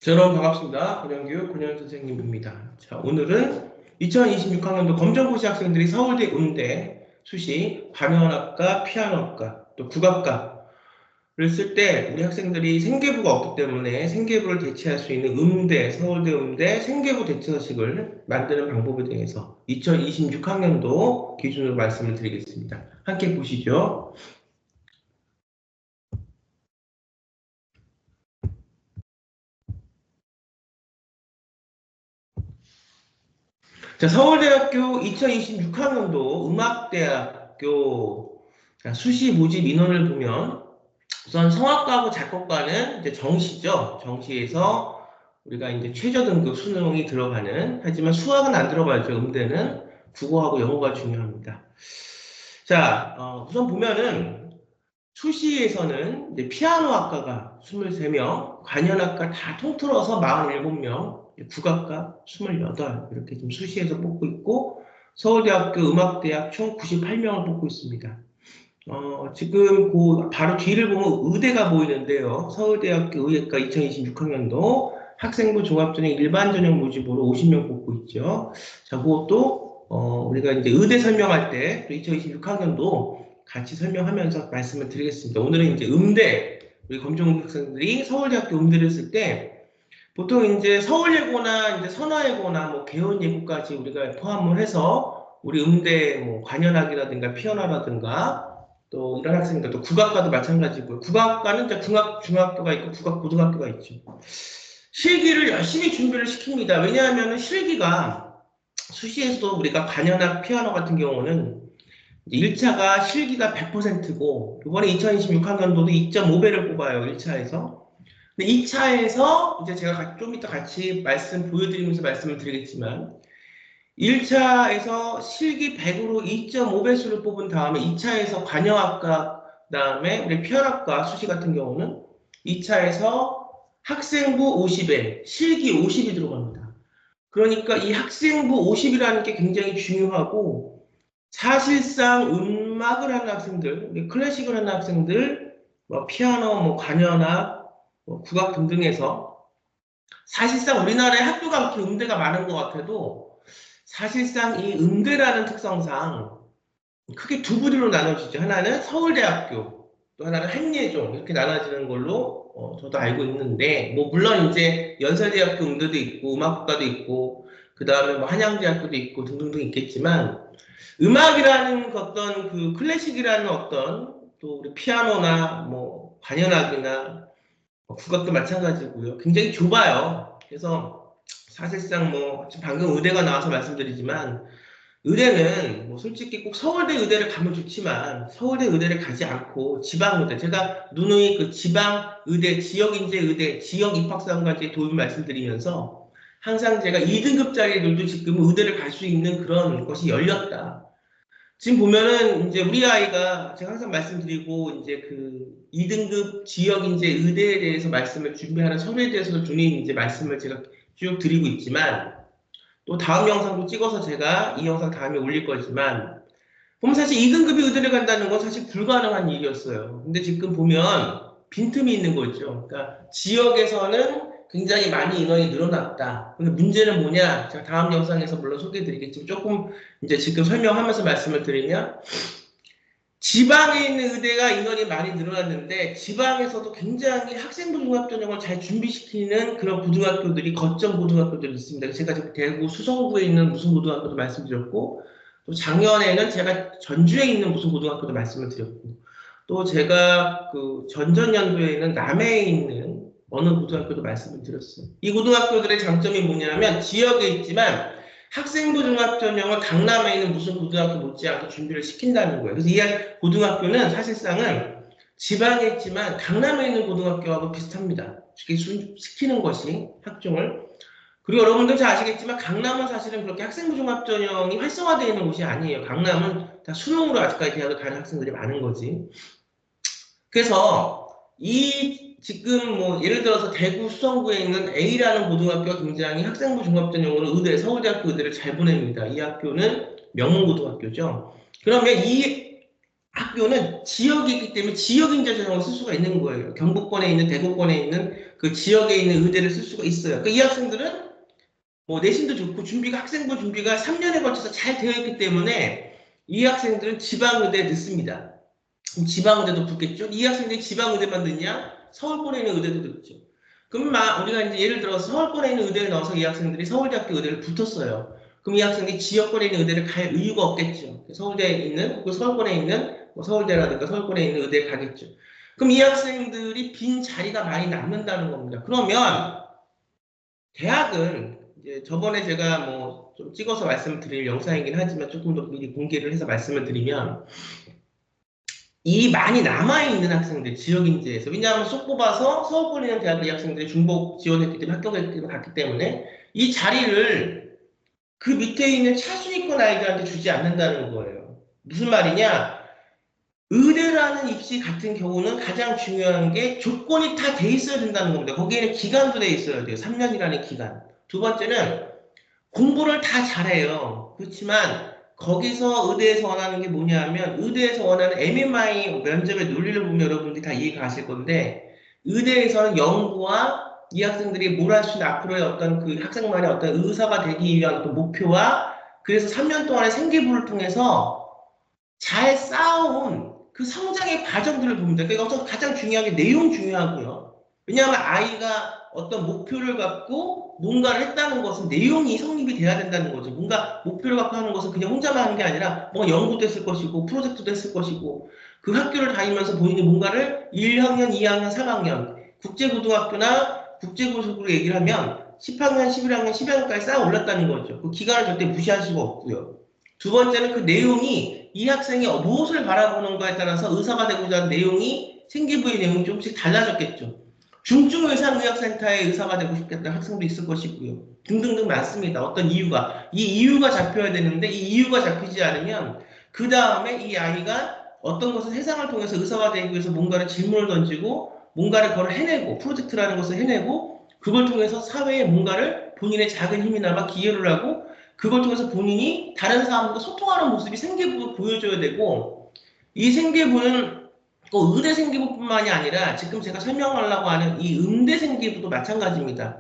여러분 반갑습니다. 고령교육 고령 선생님입니다. 자, 오늘은 2026학년도 검정고시 학생들이 서울대, 음대, 수시, 관현악과, 피아노학과, 또 국악과를 쓸 때 우리 학생들이 생계부가 없기 때문에 생계부를 대체할 수 있는 음대, 서울대 음대 생계부 대처식을 만드는 방법에 대해서 2026학년도 기준으로 말씀을 드리겠습니다. 함께 보시죠. 자, 서울대학교 2026학년도 음악대학교 수시 모집 인원을 보면 우선 성악과하고 작곡과는 이제 정시죠. 정시에서 우리가 이제 최저 등급 수능이 들어가는, 하지만 수학은 안 들어가죠. 음대는 국어하고 영어가 중요합니다. 자, 우선 보면은 수시에서는 이제 피아노 학과가 23명, 관현악과 다 통틀어서 47명, 국악과 28 이렇게 좀 수시에서 뽑고 있고 서울대학교 음악대학 총 98명을 뽑고 있습니다. 지금 그 바로 뒤를 보면 의대가 보이는데요. 서울대학교 의예과 2026학년도 학생부 종합전형 일반 전형 모집으로 50명 뽑고 있죠. 자, 그것도 우리가 이제 의대 설명할 때 2026학년도 같이 설명하면서 말씀을 드리겠습니다. 오늘은 이제 음대, 우리 검정 학생들이 서울대학교 음대를 쓸 때 보통 이제 서울예고나 이제 선화예고나 뭐 개원예고까지 우리가 포함을 해서 우리 음대 뭐 관현악이라든가 피아노라든가 또 이런 학생들 또 국악과도 마찬가지고요. 국악과는 이제 중학교가 있고 국악고등학교가 있죠. 실기를 열심히 준비를 시킵니다. 왜냐하면 실기가 수시에서도 우리가 관현악, 피아노 같은 경우는 1차가 실기가 100%고 이번에 2026학년도도 2.5배를 뽑아요. 1차에서. 근데 2차에서 이제 제가 좀 이따 같이 보여드리면서 말씀을 드리겠지만 1차에서 실기 100으로 2.5배수를 뽑은 다음에 2차에서 관여학과 그다음에 우리 피아노학과 수시 같은 경우는 2차에서 학생부 50에 실기 50이 들어갑니다. 그러니까 이 학생부 50이라는 게 굉장히 중요하고 사실상 음악을 하는 학생들, 클래식을 하는 학생들, 뭐 피아노, 뭐 관현악, 뭐 국악 등등에서 사실상 우리나라에 학교가 그렇게 음대가 많은 것 같아도 사실상 이 음대라는 특성상 크게 두 부류로 나눠지죠. 하나는 서울대학교, 또 하나는 한예종 이렇게 나눠지는 걸로 저도 알고 있는데 뭐 물론 이제 연세대학교 음대도 있고 음악학과도 있고 그 다음에 뭐 한양대학교도 있고 등등등 있겠지만 음악이라는 어떤 그 클래식이라는 어떤 또 우리 피아노나 뭐 관현악이나 국악도 마찬가지고요. 굉장히 좁아요. 그래서 사실상 뭐 방금 의대가 나와서 말씀드리지만 의대는 뭐 솔직히 꼭 서울대 의대를 가면 좋지만 서울대 의대를 가지 않고 지방 의대 제가 누누이 그 지방 의대, 지역 인재 의대, 지역 입학사관까지 도움을 말씀드리면서 항상 제가 2등급짜리들도 지금 의대를 갈 수 있는 그런 것이 열렸다. 지금 보면은 이제 우리 아이가 제가 항상 말씀드리고 이제 그 2등급 지역 이제 의대에 대해서 말씀을 준비하는 서류에 대해서도 준히 이제 말씀을 제가 쭉 드리고 있지만 또 다음 영상도 찍어서 제가 이 영상 다음에 올릴 거지만 보면 사실 2등급이 의대를 간다는 건 사실 불가능한 일이었어요. 근데 지금 보면 빈틈이 있는 거죠. 그러니까 지역에서는 굉장히 많이 인원이 늘어났다. 근데 문제는 뭐냐? 제가 다음 영상에서 물론 소개해 드리겠지만 조금 이제 지금 설명하면서 말씀을 드리면 지방에 있는 의대가 인원이 많이 늘어났는데 지방에서도 굉장히 학생부 종합전형을 잘 준비시키는 그런 고등학교들이 거점 고등학교들이 있습니다. 제가 지금 대구 수성구에 있는 무슨 고등학교도 말씀드렸고 또 작년에는 제가 전주에 있는 무슨 고등학교도 말씀을 드렸고 또 제가 그 전전년도에는 남해에 있는 어느 고등학교도 말씀을 드렸어요. 이 고등학교들의 장점이 뭐냐면 지역에 있지만 학생부 종합전형을 강남에 있는 무슨 고등학교 못지않게 준비를 시킨다는 거예요. 그래서 이 고등학교는 사실상은 지방에 있지만 강남에 있는 고등학교하고 비슷합니다. 시키는 것이 학종을. 그리고 여러분들 잘 아시겠지만 강남은 사실은 그렇게 학생부 종합전형이 활성화되어 있는 곳이 아니에요. 강남은 다 수능으로 아직까지 대학을 가는 학생들이 많은 거지. 그래서 이 지금 뭐 예를 들어서 대구 수성구에 있는 A라는 고등학교가 굉장히 학생부 종합전형으로 의대, 서울대학교 의대를 잘 보냅니다. 이 학교는 명문고등학교죠. 그러면 이 학교는 지역이 있기 때문에 지역 인재 전형을 쓸 수가 있는 거예요. 경북권에 있는 대구권에 있는 그 지역에 있는 의대를 쓸 수가 있어요. 이 학생들은 뭐 내신도 좋고 준비가 학생부 준비가 3년에 걸쳐서 잘 되어 있기 때문에 이 학생들은 지방의대에 넣습니다. 지방의대도 붙겠죠. 이 학생들이 지방의대만 넣냐? 서울권에 있는 의대도 넣죠. 그럼 우리가 이제 예를 들어서 서울권에 있는 의대에 넣어서 이 학생들이 서울대학교 의대를 붙었어요. 그럼 이 학생들이 지역권에 있는 의대를 갈 이유가 없겠죠. 서울대에 있는, 서울권에 있는 뭐 서울대라든가 서울권에 있는 의대에 가겠죠. 그럼 이 학생들이 빈 자리가 많이 남는다는 겁니다. 그러면 대학은 이제 저번에 제가 뭐 좀 찍어서 말씀을 드릴 영상이긴 하지만 조금 더 미리 공개를 해서 말씀을 드리면 이 많이 남아있는 학생들, 지역인재에서, 왜냐하면 쏙 뽑아서 서울권에 있는 대학 의 학생들이 중복 지원했기 때문에 합격했기 갔기 때문에 이 자리를 그 밑에 있는 차순위권 아이들한테 주지 않는다는 거예요. 무슨 말이냐? 의대라는 입시 같은 경우는 가장 중요한 게 조건이 다 돼 있어야 된다는 겁니다. 거기에는 기간도 돼 있어야 돼요. 3년이라는 기간. 두 번째는 공부를 다 잘해요. 그렇지만 거기서 의대에서 원하는 게 뭐냐면 의대에서 원하는 MMI 면접의 논리를 보면 여러분들이 다 이해가 가실 건데 의대에서는 연구와 이 학생들이 뭘 할 수 있는 앞으로의 어떤 그 학생만의 어떤 의사가 되기 위한 어떤 목표와 그래서 3년 동안의 생계부를 통해서 잘 쌓아온 그 성장의 과정들을 봅니다. 그러니까 가장 중요한 게 내용 중요하고요. 왜냐하면 아이가 어떤 목표를 갖고 뭔가를 했다는 것은 내용이 성립이 돼야 된다는 거죠. 뭔가 목표를 갖고 하는 것은 그냥 혼자만 하는 게 아니라 뭔가 연구도 했을 것이고 프로젝트도 했을 것이고 그 학교를 다니면서 본인이 뭔가를 1학년, 2학년, 3학년 국제고등학교나 국제고속으로 얘기를 하면 10학년, 11학년, 12학년까지 쌓아 올랐다는 거죠. 그 기간을 절대 무시할 수가 없고요. 두 번째는 그 내용이 이 학생이 무엇을 바라보는가에 따라서 의사가 되고자 하는 내용이 생기부의 내용이 조금씩 달라졌겠죠. 중증의사의학센터에 의사가 되고 싶겠다는 학생도 있을 것이고요. 등등등 많습니다. 어떤 이유가. 이 이유가 잡혀야 되는데 이 이유가 잡히지 않으면 그 다음에 이 아이가 어떤 것을 세상을 통해서 의사가 되기 위해서 뭔가를 질문을 던지고 뭔가를 그걸 해내고 프로젝트라는 것을 해내고 그걸 통해서 사회에 뭔가를 본인의 작은 힘이나마 기여를 하고 그걸 통해서 본인이 다른 사람들과 소통하는 모습이 생계부로 보여줘야 되고 이 생계부는 의대 생계부뿐만이 아니라 지금 제가 설명하려고 하는 이 음대 생계부도 마찬가지입니다.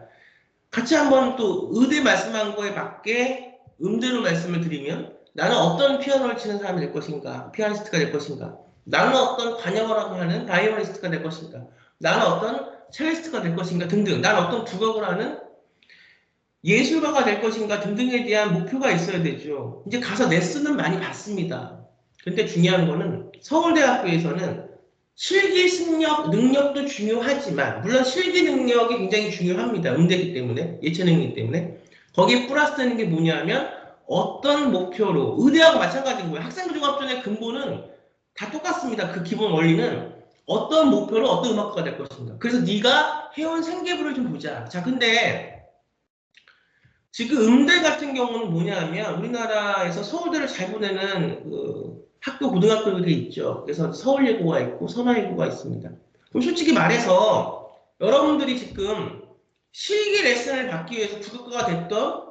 같이 한번 또 의대 말씀한 거에 맞게 음대로 말씀을 드리면 나는 어떤 피아노를 치는 사람이 될 것인가? 피아니스트가 될 것인가? 나는 어떤 관여라고 하는 바이올리스트가 될 것인가? 나는 어떤 첼리스트가 될 것인가? 등등. 나는 어떤 국악을 하는 예술가가 될 것인가 등등에 대한 목표가 있어야 되죠. 이제 가서 레슨은 많이 받습니다. 근데 중요한 거는 서울대학교에서는 실기 능력도 중요하지만 물론 실기 능력이 굉장히 중요합니다. 음대이기 때문에 예체능이기 때문에 거기에 플러스 되는 게 뭐냐면 어떤 목표로 의대하고 마찬가지인 거예요. 학생부 종합전의 근본은 다 똑같습니다. 그 기본 원리는 어떤 목표로 어떤 음악가가 될 것인가. 그래서 네가 해온 생계부를 좀 보자. 자, 근데 지금 음대 같은 경우는 뭐냐면 우리나라에서 서울대를 잘 보내는 그 학교 고등학교들이 있죠. 그래서 서울예고가 있고 선화예고가 있습니다. 그럼 솔직히 말해서 여러분들이 지금 실기 레슨을 받기 위해서 국악과가 됐던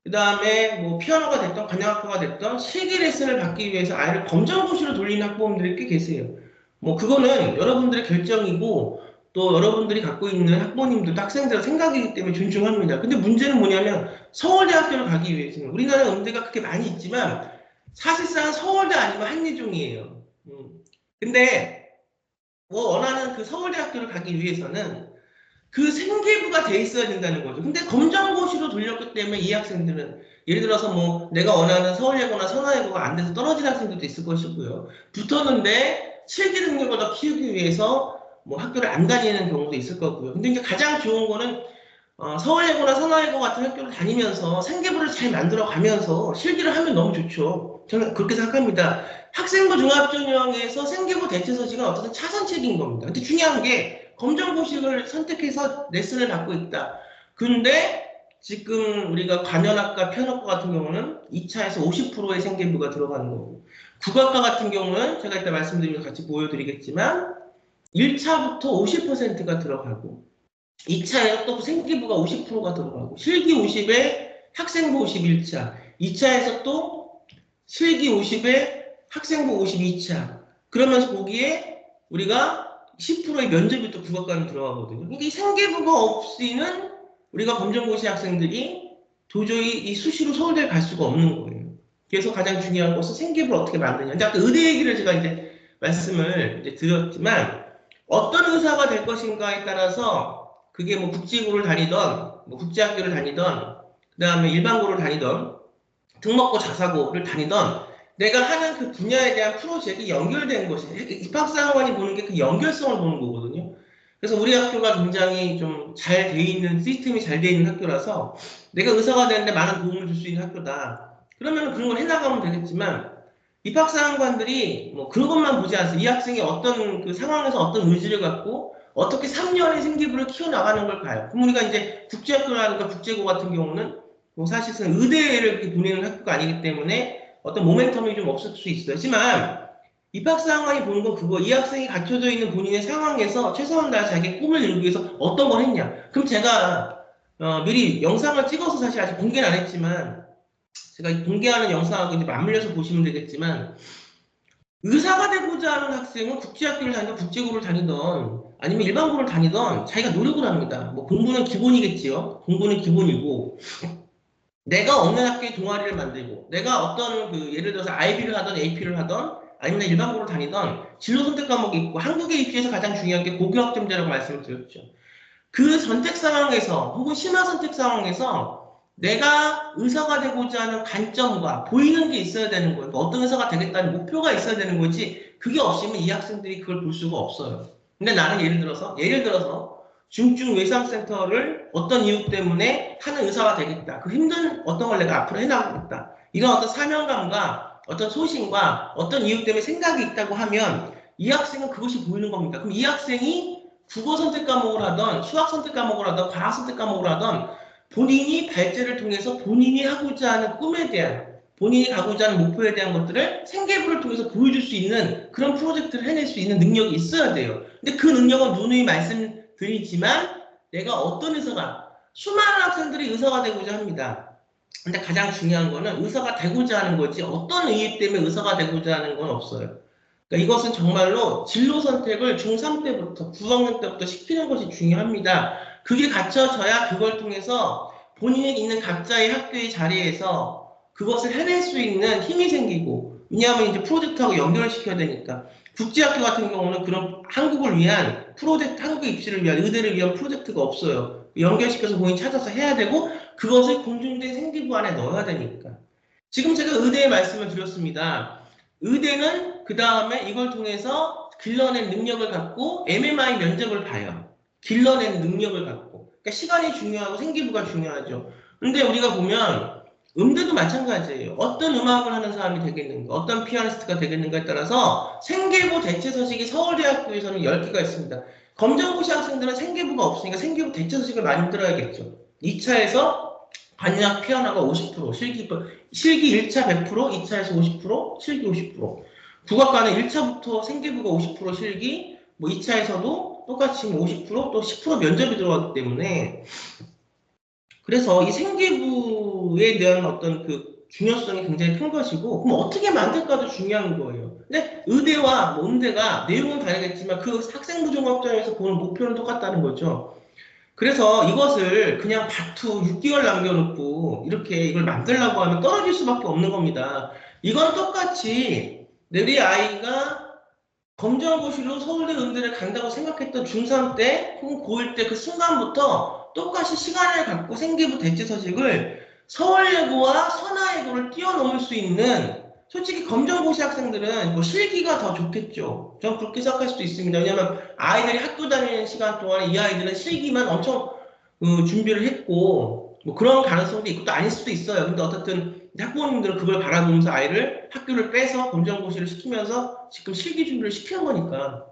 그 다음에 뭐 피아노가 됐던 관악학과가 됐던 실기 레슨을 받기 위해서 아이를 검정고시로 돌리는 학부모님들이 꽤 계세요. 뭐 그거는 여러분들의 결정이고 또 여러분들이 갖고 있는 학부모님들도 학생들의 생각이기 때문에 존중합니다. 근데 문제는 뭐냐면 서울대학교를 가기 위해서는 우리나라 음대가 그렇게 많이 있지만 사실상 서울대 아니면 한예종이에요. 근데 뭐 원하는 그 서울대학교를 가기 위해서는 그 생계부가 돼 있어야 된다는 거죠. 근데 검정고시로 돌렸기 때문에 이 학생들은 예를 들어서 뭐 내가 원하는 서울예고나 선화예고가 안 돼서 떨어진 학생들도 있을 것이고요. 붙었는데 실기 능력을 더 키우기 위해서 뭐 학교를 안 다니는 경우도 있을 거고요. 근데 이제 가장 좋은 거는 서울예고나 선화예고 같은 학교를 다니면서 생계부를 잘 만들어 가면서 실기를 하면 너무 좋죠. 저는 그렇게 생각합니다. 학생부 종합전형에서 생계부 대체서식은 어쨌든 차선책인 겁니다. 근데 중요한 게 검정고시를 선택해서 레슨을 받고 있다. 근데 지금 우리가 관현악과 피아노과 같은 경우는 2차에서 50%의 생계부가 들어가는 거고 국악과 같은 경우는 제가 이따 말씀드리면서 같이 보여드리겠지만 1차부터 50%가 들어가고 2차에 또 생기부가 50%가 들어가고 실기 50에 학생부 51차 2차에서 또 실기 50에 학생부 52차 그러면서 거기에 우리가 10%의 면접이 또 국어과는 들어가거든요. 그러니까 이 생계부가 없이는 우리가 검정고시 학생들이 도저히 이 수시로 서울대를 갈 수가 없는 거예요. 그래서 가장 중요한 것은 생계부를 어떻게 만드냐. 이제 아까 의대 얘기를 제가 이제 말씀을 이제 드렸지만 어떤 의사가 될 것인가에 따라서 그게 뭐 국제고를 다니던 뭐 국제학교를 다니던 그다음에 일반고를 다니던 특목고 자사고를 다니던 내가 하는 그 분야에 대한 프로젝트가 연결된 것이 입학사관이 보는 게 그 연결성을 보는 거거든요. 그래서 우리 학교가 굉장히 좀 잘 돼 있는 시스템이 잘 돼 있는 학교라서 내가 의사가 되는데 많은 도움을 줄 수 있는 학교다. 그러면 그런 걸 해나가면 되겠지만 입학사관관들이 뭐 그런 것만 보지 않습니다. 이 학생이 어떤 그 상황에서 어떤 의지를 갖고 어떻게 3년의 생기부를 키워나가는 걸 봐요. 그럼 우리가 이제 국제학교라든가 국제고 같은 경우는 뭐 사실은 의대를 이렇게 보내는 학교가 아니기 때문에 어떤 모멘텀이 좀 없을 수 있어요. 하지만 입학사관이 보는 건 그거, 이 학생이 갖춰져 있는 본인의 상황에서 최선을 다해 자기의 꿈을 이루기 위해서 어떤 걸 했냐. 그럼 제가 미리 영상을 찍어서 사실 아직 공개는 안 했지만 제가 공개하는 영상하고 이제 맞물려서 보시면 되겠지만 의사가 되고자 하는 학생은 국제학교를 다니던 국제고를 다니던 아니면 일반고를 다니던 자기가 노력을 합니다. 뭐 공부는 기본이겠지요. 공부는 기본이고 내가 없는 학교에 동아리를 만들고 내가 어떤 그 예를 들어서 IB를 하던 AP를 하던 아니면 일반고를 다니던 진로 선택 과목이 있고 한국에 입시에서 가장 중요한 게 고교학점제라고 말씀을 드렸죠. 그 선택 상황에서 혹은 심화 선택 상황에서 내가 의사가 되고자 하는 관점과 보이는 게 있어야 되는 거예요. 그러니까 어떤 의사가 되겠다는 목표가 있어야 되는 거지 그게 없으면 이 학생들이 그걸 볼 수가 없어요. 근데 나는 예를 들어서 중증 외상센터를 어떤 이유 때문에 하는 의사가 되겠다. 그 힘든 어떤 걸 내가 앞으로 해나가겠다. 이런 어떤 사명감과 어떤 소신과 어떤 이유 때문에 생각이 있다고 하면 이 학생은 그것이 보이는 겁니다. 그럼 이 학생이 국어 선택 과목을 하던 수학 선택 과목을 하던 과학 선택 과목을 하던 본인이 발제를 통해서 본인이 하고자 하는 꿈에 대한 본인이 가고자 하는 목표에 대한 것들을 생계부를 통해서 보여줄 수 있는 그런 프로젝트를 해낼 수 있는 능력이 있어야 돼요. 근데 그 능력은 누누이 말씀드리지만 내가 어떤 의사가 수많은 학생들이 의사가 되고자 합니다. 근데 가장 중요한 거는 의사가 되고자 하는 거지 어떤 이유 때문에 의사가 되고자 하는 건 없어요. 그러니까 이것은 정말로 진로 선택을 중3 때부터 9학년 때부터 시키는 것이 중요합니다. 그게 갖춰져야 그걸 통해서 본인이 있는 각자의 학교의 자리에서 그것을 해낼 수 있는 힘이 생기고 왜냐하면 이제 프로젝트하고 연결을 시켜야 되니까 국제학교 같은 경우는 그런 한국을 위한 프로젝트, 한국의 입시를 위한 의대를 위한 프로젝트가 없어요. 연결시켜서 본인이 찾아서 해야 되고 그것을 공중된 생기부 안에 넣어야 되니까. 지금 제가 의대의 말씀을 드렸습니다. 의대는 그 다음에 이걸 통해서 길러낸 능력을 갖고 MMI 면접을 봐요. 길러낸 능력을 갖고. 그러니까 시간이 중요하고 생기부가 중요하죠. 근데 우리가 보면 음대도 마찬가지예요. 어떤 음악을 하는 사람이 되겠는가, 어떤 피아니스트가 되겠는가에 따라서 생계부 대체 서식이 서울대학교에서는 10개가 있습니다. 검정고시 학생들은 생계부가 없으니까 생계부 대체 서식을 만들어야겠죠. 2차에서 관약 피아노가 50%, 실기 1차 100%, 2차에서 50%, 실기 50%. 국악과는 1차부터 생계부가 50% 실기, 뭐 2차에서도 똑같이 50%, 또 10% 면접이 들어가기 때문에 그래서 이 생계부에 대한 어떤 그 중요성이 굉장히 큰 것이고 그럼 어떻게 만들까도 중요한 거예요. 근데 의대와 뭐 음대가 내용은 다르겠지만 그 학생부 종합점에서 보는 목표는 똑같다는 거죠. 그래서 이것을 그냥 바투 6개월 남겨놓고 이렇게 이걸 만들려고 하면 떨어질 수밖에 없는 겁니다. 이건 똑같이 내리 아이가 검정고시로 서울대 음대를 간다고 생각했던 중3 때 혹은 고1 때 그 순간부터 똑같이 시간을 갖고 생기부 대체 서식을 서울예고와 선화예고를 뛰어넘을 수 있는 솔직히 검정고시 학생들은 뭐 실기가 더 좋겠죠. 전 그렇게 생각할 수도 있습니다. 왜냐하면 아이들이 학교 다니는 시간 동안 이 아이들은 실기만 엄청 준비를 했고 뭐 그런 가능성도 있고 또 아닐 수도 있어요. 근데 어쨌든 학부모님들은 그걸 바라보면서 아이를 학교를 빼서 검정고시를 시키면서 지금 실기 준비를 시키는 거니까.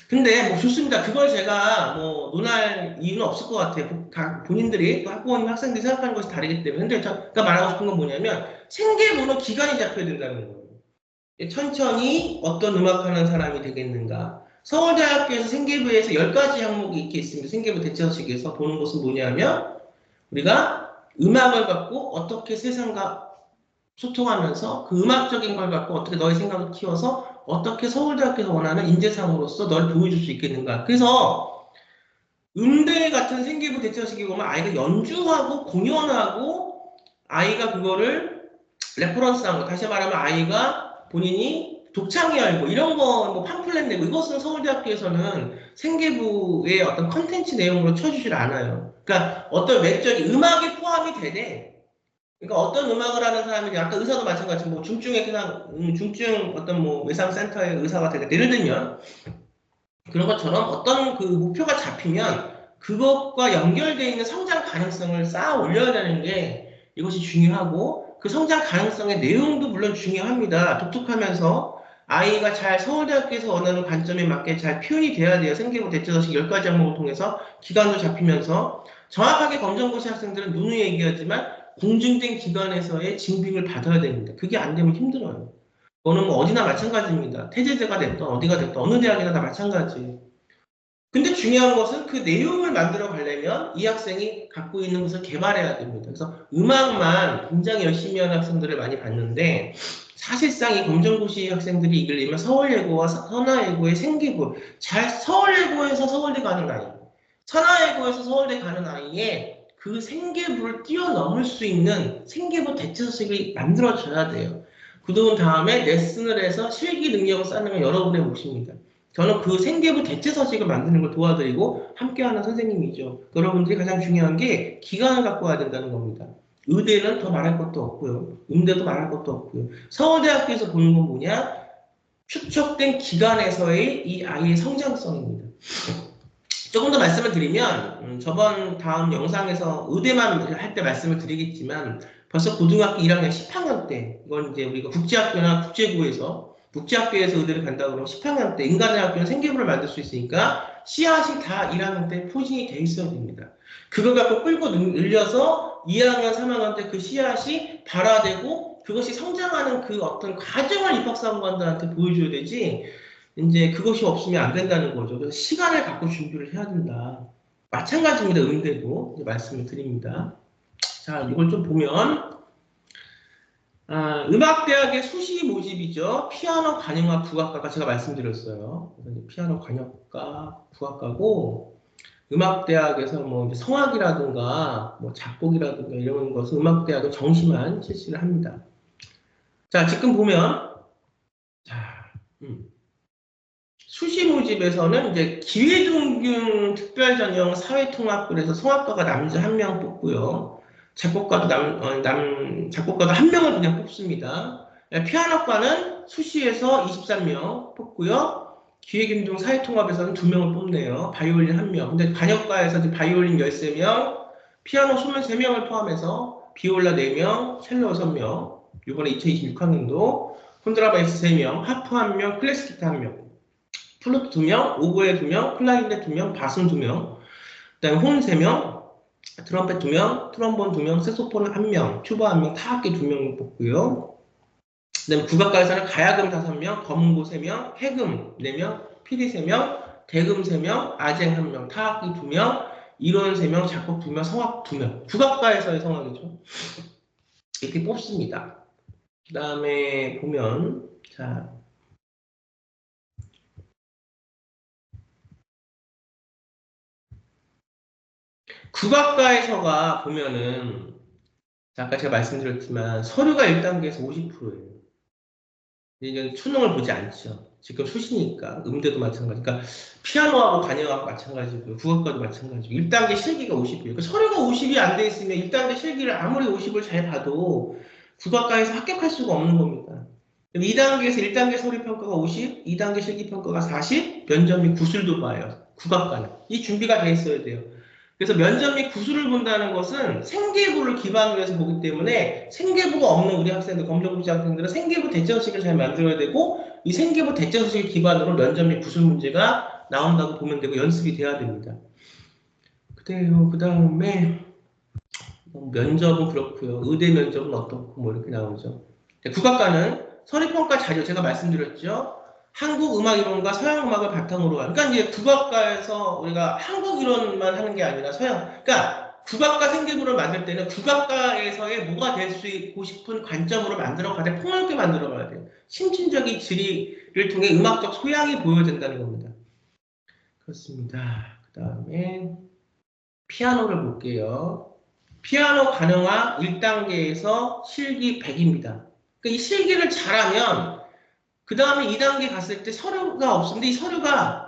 근데 뭐 좋습니다. 그걸 제가 뭐 논할 이유는 없을 것 같아요. 본인들이 또 학부모님 학생들이 생각하는 것이 다르기 때문에. 근데 제가 말하고 싶은 건 뭐냐면 생계부는 기간이 잡혀야 된다는 거예요. 천천히 어떤 음악하는 사람이 되겠는가. 서울대학교에서 생계부에서 10가지 항목이 이렇게 있습니다. 생계부 대처식에서 보는 것은 뭐냐면 우리가 음악을 갖고 어떻게 세상과 소통하면서 그 음악적인 걸 갖고 어떻게 너의 생각을 키워서 어떻게 서울대학교에서 원하는 인재상으로서 널 보여줄 수 있겠는가. 그래서 음대 같은 생기부 대처식이 보면 아이가 연주하고 공연하고 아이가 그거를 레퍼런스한 거, 다시 말하면 아이가 본인이 독창이 알고 이런 거 뭐 팜플렛 내고 이것은 서울대학교에서는 생계부의 어떤 컨텐츠 내용으로 쳐주질 않아요. 그러니까 어떤 외적인 음악이 포함이 되되, 그러니까 어떤 음악을 하는 사람이 아까 의사도 마찬가지, 뭐 중증의 그냥 중증 어떤 뭐 외상센터의 의사가 되겠다. 예를 들면 그런 것처럼 어떤 그 목표가 잡히면 그것과 연결되어 있는 성장 가능성을 쌓아 올려야 되는 게 이것이 중요하고, 그 성장 가능성의 내용도 물론 중요합니다. 독특하면서 아이가 잘 서울대학교에서 원하는 관점에 맞게 잘 표현이 돼야 돼요. 생계부 대처서식 10가지 항목을 통해서 기간도 잡히면서 정확하게 검정고시 학생들은 누누이 얘기하지만 공증된 기관에서의 증빙을 받아야 됩니다. 그게 안 되면 힘들어요. 그거는 뭐 어디나 마찬가지입니다. 태제대가 됐던 어디가 됐던 어느 대학이나 다 마찬가지예요. 근데 중요한 것은 그 내용을 만들어 가려면 이 학생이 갖고 있는 것을 개발해야 됩니다. 그래서 음악만 굉장히 열심히 하는 학생들을 많이 봤는데, 사실상 이 검정고시 학생들이 이기려면 서울예고와 선화예고의 생기부, 서울예고에서 서울대 가는 아이, 선화예고에서 서울대 가는 아이의 그 생계부를 뛰어넘을 수 있는 생계부 대처식을 만들어줘야 돼요. 그런 다음에 레슨을 해서 실기 능력을 쌓는 건 여러분의 몫입니다. 저는 그 생계부 대체서식을 만드는 걸 도와드리고 함께하는 선생님이죠. 여러분들이 가장 중요한 게 기간을 갖고 와야 된다는 겁니다. 의대는 더 말할 것도 없고요. 음대도 말할 것도 없고요. 서울대학교에서 보는 건 뭐냐? 축적된 기간에서의 이 아이의 성장성입니다. 조금 더 말씀을 드리면 저번 다음 영상에서 의대만 할 때 말씀을 드리겠지만 벌써 고등학교 1학년 10학년 때, 이건 이제 우리가 국제학교나 국제고에서 국제학교에서 의대를 간다고 그러면 10학년 때 인간의학교는 생계부를 만들 수 있으니까 씨앗이 다 1학년 때 포진이 돼 있어야 됩니다. 그걸 갖고 끌고 늘려서 2학년, 3학년 때 그 씨앗이 발화되고 그것이 성장하는 그 어떤 과정을 입학사관관들한테 보여줘야 되지, 이제 그것이 없으면 안 된다는 거죠. 그래서 시간을 갖고 준비를 해야 된다. 마찬가지입니다. 음대도 이제 말씀을 드립니다. 자, 이걸 좀 보면 음악대학의 수시 모집이죠. 피아노 관영악 국악과가 제가 말씀드렸어요. 피아노 관영과 국악과고, 음악대학에서 뭐 성악이라든가 뭐 작곡이라든가 이런 것은 음악대학은 정시만 실시를 합니다. 자, 지금 보면 자, 수시 모집에서는 이제 기회동균 특별전형 사회통합부에서 성악가가 남자 1명 뽑고요. 작곡가도 작곡가도 1명을 그냥 뽑습니다. 피아노과는 수시에서 23명 뽑고요. 기획임종 사회통합에서는 2명을 뽑네요. 바이올린 1명. 근데 관역과에서 바이올린 13명, 피아노 23명을 포함해서 비올라 4명, 첼로 6명. 이번에 2026학년도 콘트라바이스 3명, 하프 1명, 클래식 기타 1명. 플루트 2명, 오보에 2명, 클라리넷 2명, 바순 2명, 그다음에 혼 3명, 트럼펫 2명, 트럼본 2명, 색소폰 1명, 튜바 1명, 타악기 2명 뽑고요. 그다음에 국악과에서는 가야금 5명, 검은고 3명, 해금 4명, 피리 3명, 대금 3명, 아쟁 1명, 타악기 2명, 이론 3명, 작곡 2명, 성악 2명. 국악과에서의 성악이죠. 이렇게 뽑습니다. 그 다음에 보면 자, 국악과에서가 보면은 아까 제가 말씀드렸지만 서류가 1단계에서 50%예요. 이제 수능을 보지 않죠. 지금 수시니까. 음대도 마찬가지. 그러니까 피아노하고 관여하고 마찬가지고요. 국악과도 마찬가지고. 1단계 실기가 50이에요. 그러니까 서류가 50이 안 돼 있으면 1단계 실기를 아무리 50을 잘 봐도 국악과에서 합격할 수가 없는 겁니다. 2단계에서 1단계 서류 평가가 50, 2단계 실기 평가가 40, 면접 및 구술도 봐요. 국악과는. 이 준비가 돼 있어야 돼요. 그래서 면접 및 구술을 본다는 것은 생계부를 기반으로 해서 보기 때문에 생계부가 없는 우리 학생들, 검정고시 학생들은 생계부 대처식을 잘 만들어야 되고, 이 생계부 대처식을 기반으로 면접 및 구술 문제가 나온다고 보면 되고 연습이 돼야 됩니다. 그래요. 그 다음에 면접은 그렇고요. 의대 면접은 어떻고 뭐 이렇게 나오죠. 국악과는 서류평가 자료 제가 말씀드렸죠. 한국 음악 이론과 서양 음악을 바탕으로 한. 그러니까 이제 국악과에서 우리가 한국 이론만 하는 게 아니라 서양. 그러니까 국악과 생계부를 만들 때는 국악과에서의 뭐가 될 수 있고 싶은 관점으로 만들어 가되 폭넓게 만들어 가야 돼요. 심층적인 질의를 통해 음악적 소양이 보여야 된다는 겁니다. 그렇습니다. 그 다음에 피아노를 볼게요. 피아노 가능화 1단계에서 실기 100입니다. 그러니까 이 실기를 잘하면 그 다음에 2단계 갔을 때 서류가 없었는데 이 서류가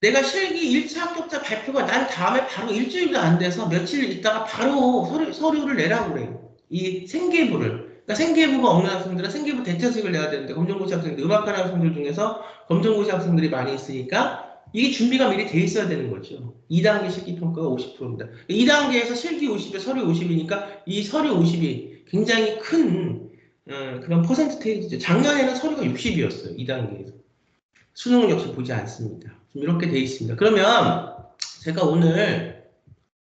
내가 실기 1차 합격자 발표가 난 다음에 바로 일주일도 안 돼서 며칠 있다가 바로 서류를 내라고 그래요. 이 생계부를. 그러니까 생계부가 없는 학생들은 생계부 대처식을 내야 되는데 검정고시 학생들, 음악하는 학생들 중에서 검정고시 학생들이 많이 있으니까 이게 준비가 미리 돼 있어야 되는 거죠. 2단계 실기 평가가 50%입니다. 2단계에서 실기 50에 서류 50이니까 이 서류 50이 굉장히 큰 그런 퍼센트테이지죠. 작년에는 서류가 60이었어요. 2단계에서. 수능은 역시 보지 않습니다. 좀 이렇게 돼 있습니다. 그러면 제가 오늘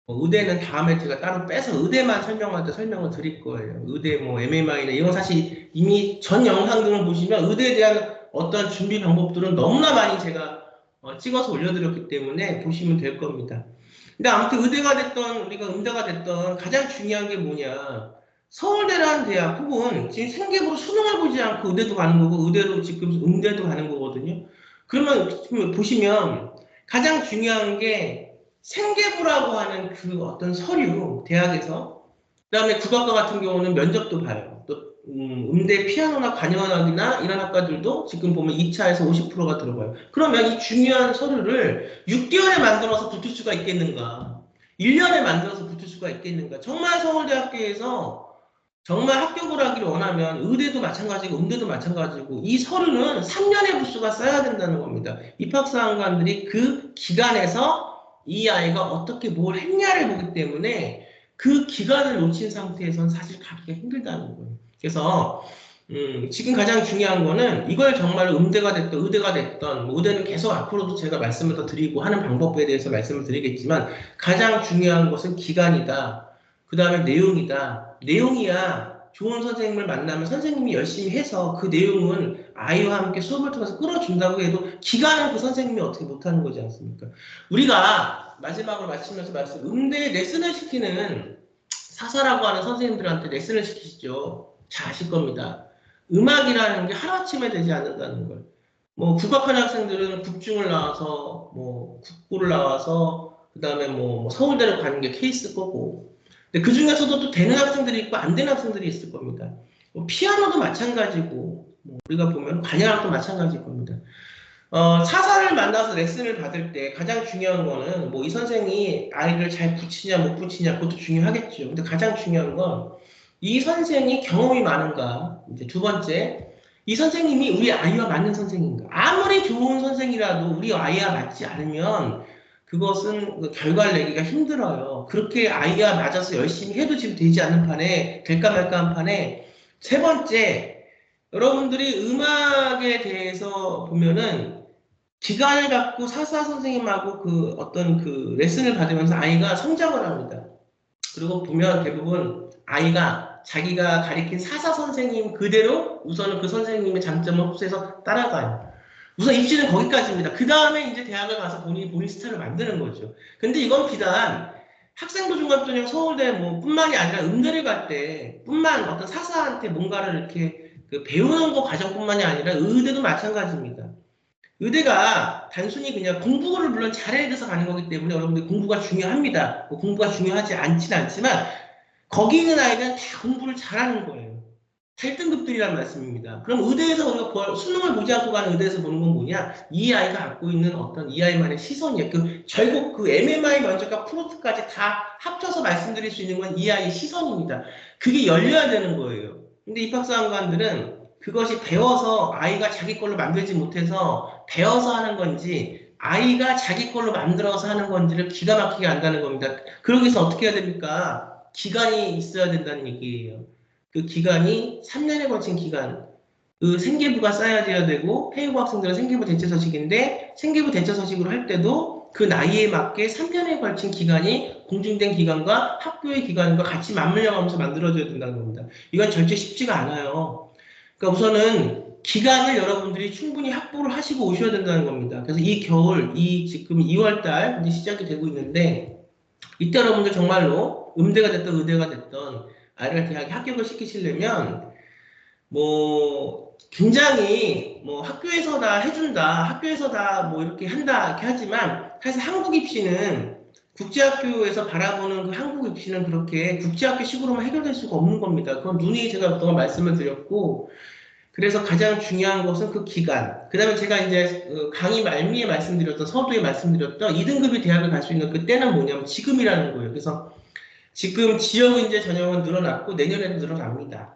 의대는 다음에 제가 따로 빼서 의대만 설명할 때 설명을 드릴 거예요. 의대 뭐 MMI나 이건 사실 이미 전 영상 등을 보시면 의대에 대한 어떤 준비 방법들은 너무나 많이 제가 찍어서 올려드렸기 때문에 보시면 될 겁니다. 근데 아무튼 의대가 됐던 우리가 음대가 됐던 가장 중요한 게 뭐냐. 서울대라는 대학 혹은 지금 생계부로 수능을 보지 않고 의대도 가는 거고 의대로 지금 음대도 가는 거거든요. 그러면 보시면 가장 중요한 게 생계부라고 하는 그 어떤 서류 대학에서 그다음에 국악과 같은 경우는 면접도 봐요. 또 음대 피아노나 관현악이나 이런 학과들도 지금 보면 2차에서 50%가 들어가요. 그러면 이 중요한 서류를 6개월에 만들어서 붙을 수가 있겠는가? 1년에 만들어서 붙을 수가 있겠는가? 정말 서울대학교에서 정말 합격을 하기를 원하면 의대도 마찬가지고 음대도 마찬가지고 이 서류는 3년의 부수가 쌓여야 된다는 겁니다. 입학사항관들이 그 기간에서 이 아이가 어떻게 뭘 했냐를 보기 때문에 그 기간을 놓친 상태에서는 사실 가기가 힘들다는 거예요. 그래서 지금 가장 중요한 거는 이걸 정말 음대가 됐던 의대가 됐던 뭐 의대는 계속 앞으로도 제가 말씀을 더 드리고 하는 방법에 대해서 말씀을 드리겠지만 가장 중요한 것은 기간이다. 그 다음에 내용이다. 내용이야 좋은 선생님을 만나면 선생님이 열심히 해서 그 내용은 아이와 함께 수업을 통해서 끌어준다고 해도 기간은 그 선생님이 어떻게 못하는 거지 않습니까? 우리가 마지막으로 마치면서 음대에 레슨을 시키는 사사라고 하는 선생님들한테 레슨을 시키시죠. 잘 아실 겁니다. 음악이라는 게 하루아침에 되지 않는다는 걸. 뭐 국악하는 학생들은 국중을 나와서 뭐 국고를 나와서 그 다음에 뭐 서울대로 가는 게 케이스 거고 근데 그 중에서도 또 되는 학생들이 있고 안 되는 학생들이 있을 겁니다. 뭐 피아노도 마찬가지고 뭐 우리가 보면 관현악도 마찬가지일 겁니다. 사사를 만나서 레슨을 받을 때 가장 중요한 거는 뭐 이 선생이 아이를 잘 붙이냐 못 붙이냐 그것도 중요하겠죠. 근데 가장 중요한 건 이 선생이 경험이 많은가. 이제 두 번째, 이 선생님이 우리 아이와 맞는 선생인가. 아무리 좋은 선생이라도 우리 아이와 맞지 않으면 그것은 그 결과를 내기가 힘들어요. 그렇게 아이와 맞아서 열심히 해도 지금 되지 않는 판에 될까 말까 한 판에 세 번째, 여러분들이 음악에 대해서 보면은 기간을 갖고 사사 선생님하고 그 어떤 그 레슨을 받으면서 아이가 성장을 합니다. 그리고 보면 대부분 아이가 자기가 가리킨 사사 선생님 그대로 우선은 그 선생님의 장점을 흡수해서 따라가요. 우선 입시는 거기까지입니다. 그 다음에 이제 대학을 가서 본인 스타일을 만드는 거죠. 근데 이건 비단 학생부 중간전형 서울대 뭐 뿐만이 아니라 음대를 갈 때 뿐만 어떤 사사한테 뭔가를 이렇게 그 배우는 거 과정뿐만이 아니라 의대도 마찬가지입니다. 의대가 단순히 그냥 공부를 물론 잘해야 돼서 가는 거기 때문에 여러분들 공부가 중요합니다. 뭐 공부가 중요하지 않지는 않지만 거기 있는 아이는 다 공부를 잘하는 거예요. 8등급들이란 말씀입니다. 그럼 의대에서 우리가 수능을 보지 않고 가는 의대에서 보는 건 뭐냐? 이 아이가 갖고 있는 어떤 이 아이만의 시선이에요. 결국 그 MMI 면접과 프로트까지 다 합쳐서 말씀드릴 수 있는 건 이 아이의 시선입니다. 그게 열려야 되는 거예요. 근데 입학사관관들은 그것이 배워서 아이가 자기 걸로 만들지 못해서 배워서 하는 건지 아이가 자기 걸로 만들어서 하는 건지를 기가 막히게 안다는 겁니다. 그러기 위해서 어떻게 해야 됩니까? 기간이 있어야 된다는 얘기예요. 그 기간이 3년에 걸친 기간. 그 생계부가 쌓여야 되고 폐유고 학생들은 생계부 대체서식인데 생계부 대체서식으로 할 때도 그 나이에 맞게 3년에 걸친 기간이 공증된 기간과 학교의 기간과 같이 맞물려가면서 만들어져야 된다는 겁니다. 이건 절대 쉽지가 않아요. 그러니까 우선은 기간을 여러분들이 충분히 확보를 하시고 오셔야 된다는 겁니다. 그래서 이 겨울, 이 지금 2월달 이제 시작이 되고 있는데 이때 여러분들 정말로 음대가 됐던 의대가 됐던 아이를 대학에 합격을 시키시려면 뭐 굉장히 뭐 학교에서 다 해준다, 학교에서 다 뭐 이렇게 한다 이렇게 하지만 사실 한국 입시는 국제학교에서 바라보는 그 한국 입시는 그렇게 국제학교식으로만 해결될 수가 없는 겁니다. 그건 누누이 제가 그동안 말씀을 드렸고 그래서 가장 중요한 것은 그 기간. 그 다음에 제가 이제 강의 말미에 말씀드렸던 서두에 말씀드렸던 2등급의 대학을 갈 수 있는 그때는 뭐냐면 지금이라는 거예요. 그래서 지금 지역인재 전형은 늘어났고 내년에는 늘어납니다.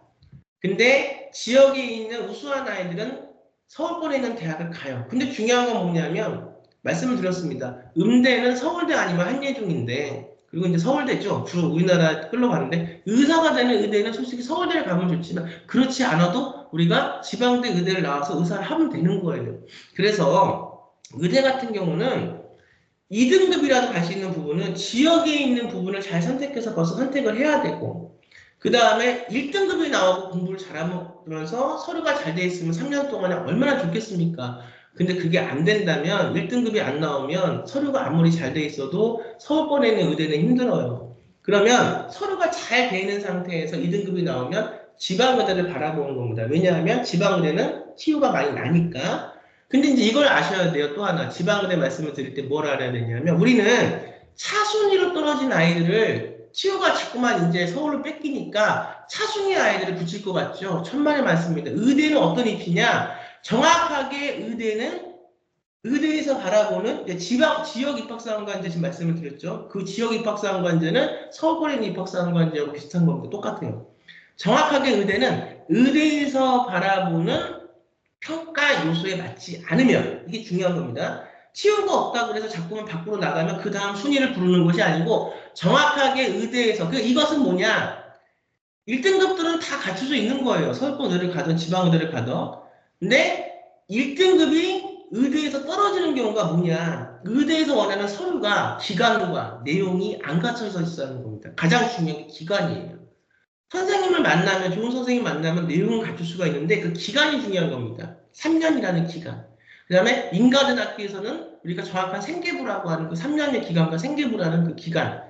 근데 지역에 있는 우수한 아이들은 서울권에 있는 대학을 가요. 근데 중요한 건 뭐냐면 말씀을 드렸습니다. 음대는 서울대 아니면 한예종인데 그리고 이제 서울대죠. 주로 우리나라 끌러가는데 의사가 되는 의대는 솔직히 서울대를 가면 좋지만 그렇지 않아도 우리가 지방대 의대를 나와서 의사를 하면 되는 거예요. 그래서 의대 같은 경우는 2등급이라도 갈 수 있는 부분은 지역에 있는 부분을 잘 선택해서 벌써 선택을 해야 되고 그 다음에 1등급이 나오고 공부를 잘하면서 서류가 잘 돼 있으면 3년 동안에 얼마나 좋겠습니까? 근데 그게 안 된다면 1등급이 안 나오면 서류가 아무리 잘 돼 있어도 서울권에 있는 의대는 힘들어요. 그러면 서류가 잘 돼 있는 상태에서 2등급이 나오면 지방의대를 바라보는 겁니다. 왜냐하면 지방의대는 치유가 많이 나니까. 근데 이제 이걸 아셔야 돼요. 또 하나 지방의대 말씀을 드릴 때 뭘 알아야 되냐면 우리는 차순위로 떨어진 아이들을 치유가 자꾸만 이제 서울로 뺏기니까 차순위 아이들을 붙일 것 같죠. 천만의 말씀입니다. 의대는 어떤 입시냐? 정확하게 의대는 의대에서 바라보는 지역 입학사관관제 지금 말씀을 드렸죠. 그 지역 입학사관관제는 서울권에 있는 입학사관관제하고 비슷한 겁니다. 똑같아요. 정확하게 의대는 의대에서 바라보는 평가 요소에 맞지 않으면 이게 중요한 겁니다. 치유가 없다고 해서 자꾸만 밖으로 나가면 그 다음 순위를 부르는 것이 아니고 정확하게 의대에서 이것은 뭐냐 1등급들은 다 갖춰져 있는 거예요. 서울권 의대를 가든 지방의대를 가든 근데 1등급이 의대에서 떨어지는 경우가 뭐냐 의대에서 원하는 서류가 기간과 내용이 안 갖춰져 있다는 겁니다. 가장 중요한 게 기간이에요. 선생님을 만나면 좋은 선생님 만나면 내용을 갖출 수가 있는데 그 기간이 중요한 겁니다. 3년이라는 기간. 그 다음에 인가den학교에서는 우리가 정확한 생계부라고 하는 그 3년의 기간과 생계부라는 그 기간.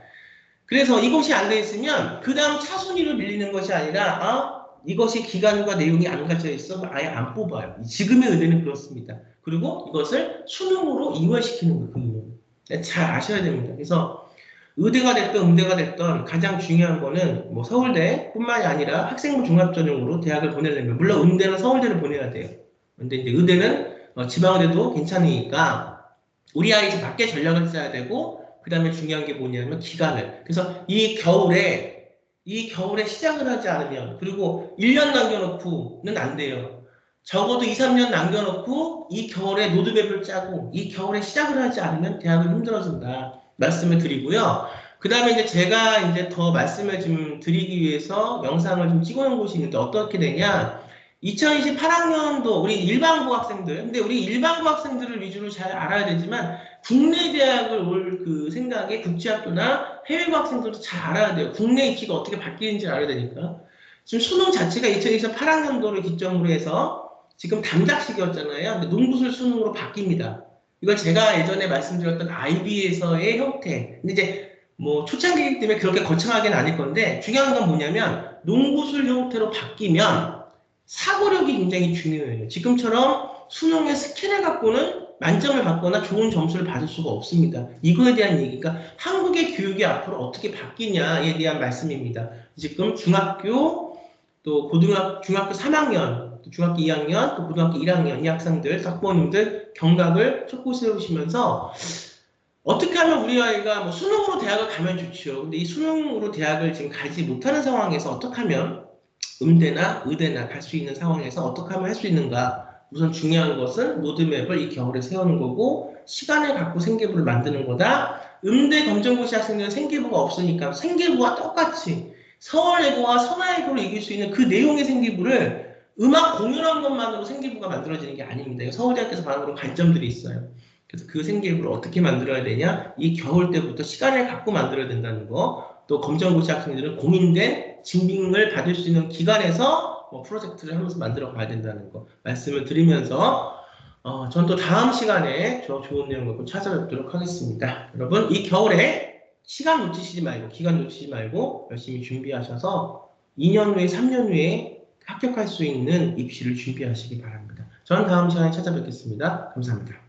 그래서 이것이 안 돼 있으면 그 다음 차순위로 밀리는 것이 아니라 이것이 기간과 내용이 안 갖춰져 있어 아예 안 뽑아요. 지금의 의대는 그렇습니다. 그리고 이것을 수능으로 이월시키는 거예요. 잘 아셔야 됩니다. 그래서 의대가 됐든 음대가 됐든 가장 중요한 거는 뭐 서울대뿐만이 아니라 학생부 종합전형으로 대학을 보내려면 물론 음대는 서울대를 보내야 돼요. 근데 이제 의대는 지방의대도 괜찮으니까 우리 아이 집 밖에 전략을 써야 되고 그 다음에 중요한 게 뭐냐면 기간을. 그래서 이 겨울에 시작을 하지 않으면 그리고 1년 남겨놓고는 안 돼요. 적어도 2, 3년 남겨놓고 이 겨울에 로드맵을 짜고 이 겨울에 시작을 하지 않으면 대학은 힘들어진다. 말씀을 드리고요. 그 다음에 이제 제가 이제 더 말씀을 좀 드리기 위해서 영상을 좀 찍어놓은 곳이 있는데 어떻게 되냐. 2028학년도 우리 일반고 학생들, 근데 우리 일반고 학생들을 위주로 잘 알아야 되지만 국내 대학을 올 그 생각에 국제학교나 해외고 학생들도 잘 알아야 돼요. 국내 입시가 어떻게 바뀌는지 알아야 되니까. 지금 수능 자체가 2028학년도를 기점으로 해서 지금 단작식이었잖아요. 근데 농구술 수능으로 바뀝니다. 이걸 제가 예전에 말씀드렸던 IB에서의 형태. 근데 이제 뭐 초창기이기 때문에 그렇게 거창하게는 아닐 건데 중요한 건 뭐냐면 농구술 형태로 바뀌면 사고력이 굉장히 중요해요. 지금처럼 수능의 스캔을 갖고는 만점을 받거나 좋은 점수를 받을 수가 없습니다. 이거에 대한 얘기가 한국의 교육이 앞으로 어떻게 바뀌냐에 대한 말씀입니다. 지금 중학교, 또 중학교 3학년, 또 중학교 2학년, 또 고등학교 1학년 이 학생들, 학부모님들 경각을 촉구 세우시면서 어떻게 하면 우리 아이가 뭐 수능으로 대학을 가면 좋죠. 근데 이 수능으로 대학을 지금 가지 못하는 상황에서 어떻게 하면 음대나 의대나 갈 수 있는 상황에서 어떻게 하면 할 수 있는가. 우선 중요한 것은 로드맵을 이 겨울에 세우는 거고 시간을 갖고 생계부를 만드는 거다. 음대 검정고시 학생들은 생계부가 없으니까 생계부와 똑같이 서울예고와 선화예고를 이길 수 있는 그 내용의 생계부를 음악 공연한 것만으로 생계부가 만들어지는 게 아닙니다. 서울대학교에서 말하는 관점들이 있어요. 그래서 그 생계부를 어떻게 만들어야 되냐? 이 겨울 때부터 시간을 갖고 만들어야 된다는 거. 또 검정고시 학생들은 공인된 증빙을 받을 수 있는 기관에서 뭐 프로젝트를 하면서 만들어 가야 된다는 거 말씀을 드리면서 전 또 다음 시간에 저 좋은 내용 갖고 찾아뵙도록 하겠습니다. 여러분 이 겨울에 시간 놓치시지 말고, 기간 놓치지 말고 열심히 준비하셔서 2년 후에, 3년 후에 합격할 수 있는 입시를 준비하시기 바랍니다. 저는 다음 시간에 찾아뵙겠습니다. 감사합니다.